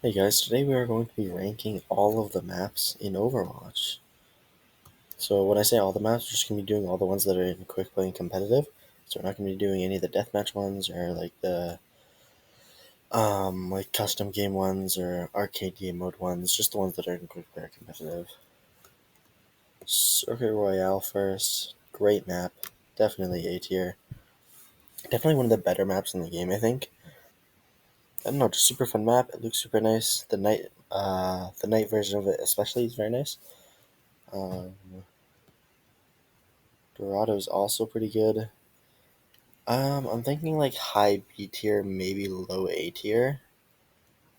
Hey guys, today we are going to be ranking all of the maps in Overwatch. So when I say all the maps, we're just going to be doing all the ones that are in quick play and competitive. So we're not going to be doing any of the deathmatch ones or like the custom game ones or arcade game mode ones, just the ones that are in quick play or competitive. Circuit Royale first, great map, definitely A tier. Definitely one of the better maps in the game, I think. I don't know, just super fun map. It looks super nice. The night version of it especially is very nice. Um, Dorado's also pretty good. I'm thinking like high B tier, maybe low A tier.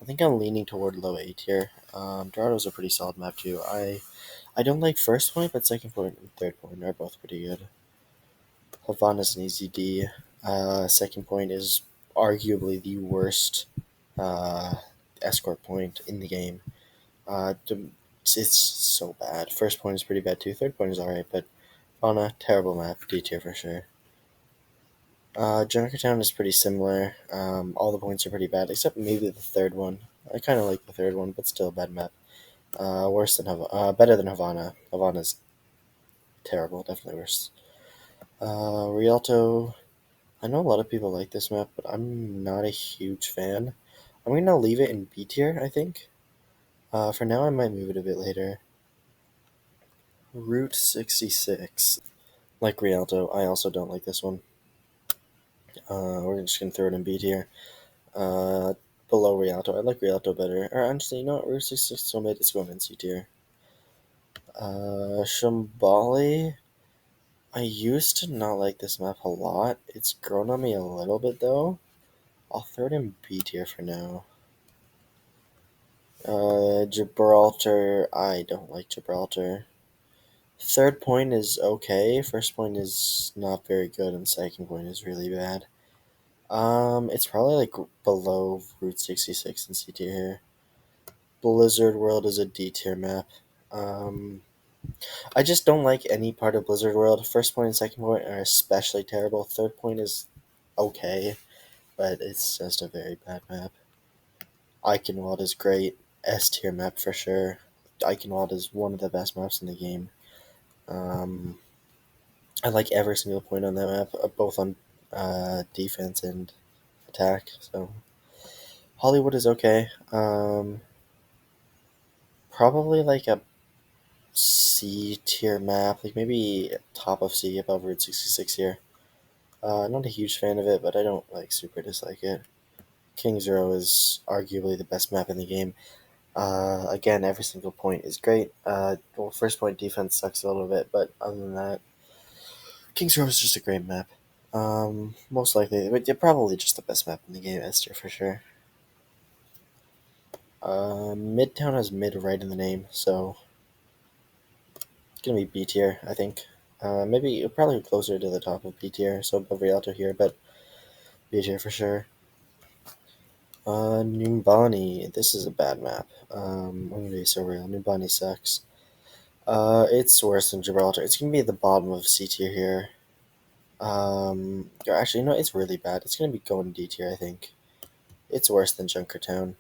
I think I'm leaning toward low A tier. Dorado's a pretty solid map too. I don't like first point, but second point and third point are both pretty good. Havana's an easy D. Second point is arguably the worst uh, escort point in the game. It's so bad. First point is pretty bad too. Third point is alright, but Havana, terrible map. D tier for sure. Junkertown is pretty similar. All the points are pretty bad, except maybe the third one. I kind of like the third one, but still a bad map. Better than Havana. Havana's terrible, definitely worse. Rialto. I know a lot of people like this map, but I'm not a huge fan. I'm gonna leave it in B tier, I think. For now, I might move it a bit later. Route 66. Like Rialto, I also don't like this one. We're just gonna throw it in B tier. Uh, Below Rialto. I like Rialto better. Or honestly, you know what? Route 66 so mid. It's going in C tier. Shambali. I used to not like this map a lot. It's grown on me a little bit though. I'll throw it in B tier for now. Gibraltar. I don't like Gibraltar. Third point is okay. First point is not very good, and second point is really bad. It's probably like below Route 66 in C tier here. Blizzard World is a D tier map. Um, I just don't like any part of Blizzard World. First point and second point are especially terrible. Third point is okay, but it's just a very bad map. Eichenwald is great. S tier map for sure. Eichenwald is one of the best maps in the game. Um, I like every single point on that map, both on defense and attack. So Hollywood is okay. Probably like a C tier map, like maybe top of C above Route 66 here. Not a huge fan of it, but I don't like super dislike it. King's Row is arguably the best map in the game. Again, every single point is great. Well, first point defense sucks a little bit, but other than that, King's Row is just a great map. Most likely, but yeah, probably just the best map in the game, Esther for sure. Midtown has mid right in the name, so it's gonna be B tier, I think. Maybe probably closer to the top of B tier, so above Rialto here, but B tier for sure. Numbani. This is a bad map. I'm gonna be so real. Numbani sucks. It's worse than Gibraltar. It's gonna be at the bottom of C tier here. Actually, no, it's really bad. It's gonna be going D tier, I think. It's worse than Junkertown.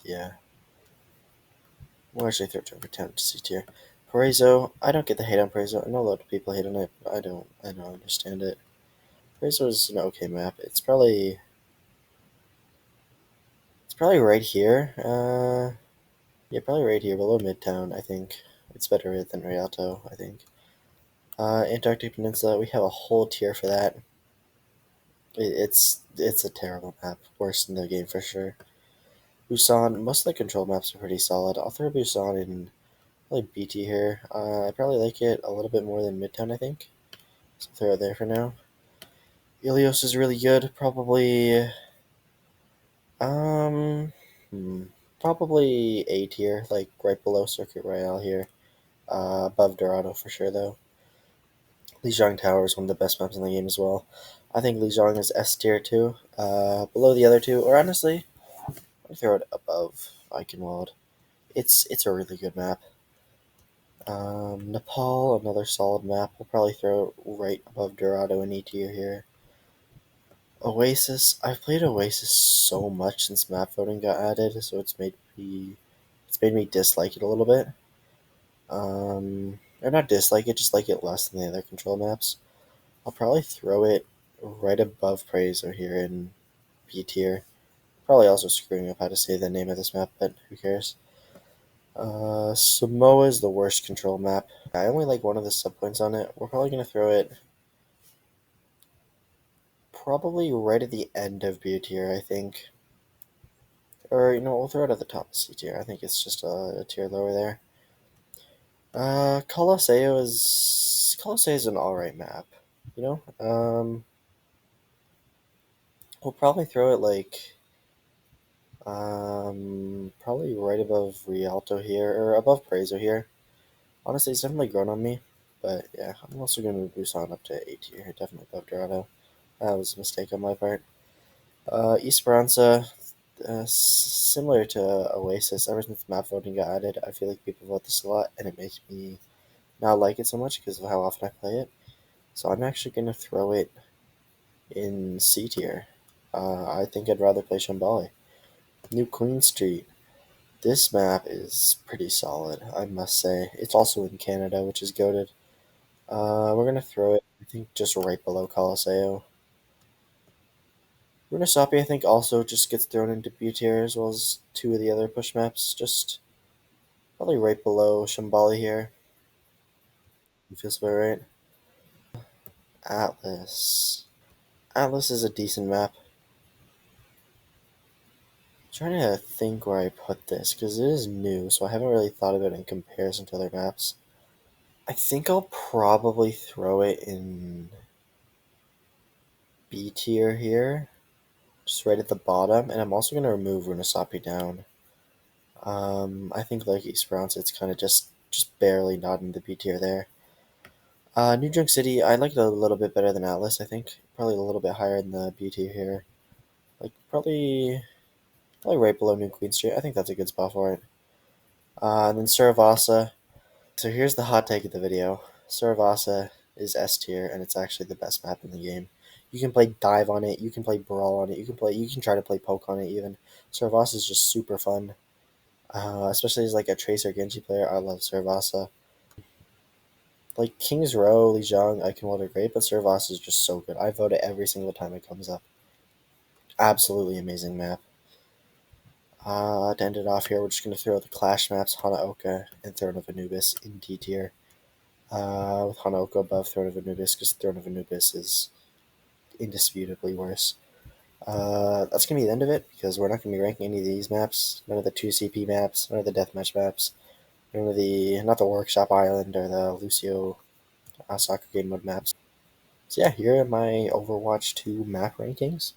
Yeah. We'll actually throw Junkertown to C tier. Paraiso. I don't get the hate on Paraiso. I know a lot of people hate on it, but I don't. I don't understand it. Paraiso is an okay map. It's probably right here. Yeah, probably right here, below Midtown, I think. It's better than Rialto, I think. Antarctic Peninsula, we have a whole tier for that. It's a terrible map. Worse than the game for sure. Busan, most of the control maps are pretty solid. I'll throw Busan in probably BT here. I probably like it a little bit more than Midtown, I think. So throw it there for now. Ilios is really good. Um, hmm, probably A tier, like right below Circuit Royale here. Above Dorado for sure, though. Lijiang Tower is one of the best maps in the game as well. I think Lijiang is S tier too. Below the other two, or honestly, I'll throw it above Eichenwald. It's a really good map. Nepal, another solid map. We'll probably throw it right above Dorado and E tier here. Oasis. I've played Oasis so much since map voting got added, so it's made me dislike it a little bit. Or not dislike it, just like it less than the other control maps. I'll probably throw it right above Praise or here in B tier. Probably also screwing up how to say the name of this map, but who cares? Samoa is the worst control map. I only like one of the subpoints on it. We're probably gonna throw it probably right at the end of B tier, I think. Or, we'll throw it at the top of C tier. I think it's just a tier lower there. Colosseo is an alright map. You know? We'll probably throw it like probably right above Rialto here, or above Prezo here. Honestly, it's definitely grown on me. But yeah, I'm also gonna move Busan up to A tier, definitely above Dorado. That was a mistake on my part. Esperanza, similar to Oasis, ever since map voting got added, I feel like people vote this a lot, and it makes me not like it so much because of how often I play it. So I'm actually going to throw it in C tier. I think I'd rather play Shambali. New Queen Street. This map is pretty solid, I must say. It's also in Canada, which is goated. We're going to throw it, I think, just right below Colosseo. Runasapi, I think, also just gets thrown into B tier as well as two of the other push maps. Just probably right below Shambali here. It feels about right. Atlas. Atlas is a decent map. I'm trying to think where I put this because it is new, so I haven't really thought of it in comparison to other maps. I think I'll probably throw it in B tier here, just right at the bottom, and I'm also going to remove Runasapi down. I think like Esperanza, it's kind of just barely not in the B tier there. New Junk City, I like it a little bit better than Atlas. I think probably a little bit higher in the B tier here, like probably right below New Queen Street. I think that's a good spot for it. And then Suravasa. So here's the hot take of the video. Suravasa is S tier, and it's actually the best map in the game. You can play dive on it. You can play brawl on it. You can try to play poke on it even. Suravasa is just super fun. Especially as like a Tracer Genji player, I love Suravasa. Like King's Row, Lijiang, Eichenwald are great, but Suravasa is just so good. I vote it every single time it comes up. Absolutely amazing map. To end it off here, we're just going to throw the Clash maps, Hanaoka and Throne of Anubis in D tier. With Hanaoka above Throne of Anubis, because Throne of Anubis is indisputably worse. That's going to be the end of it, because we're not going to be ranking any of these maps. None of the 2CP maps, none of the deathmatch maps, not the Workshop Island or the Lucio soccer game mode maps. So yeah, here are my Overwatch 2 map rankings.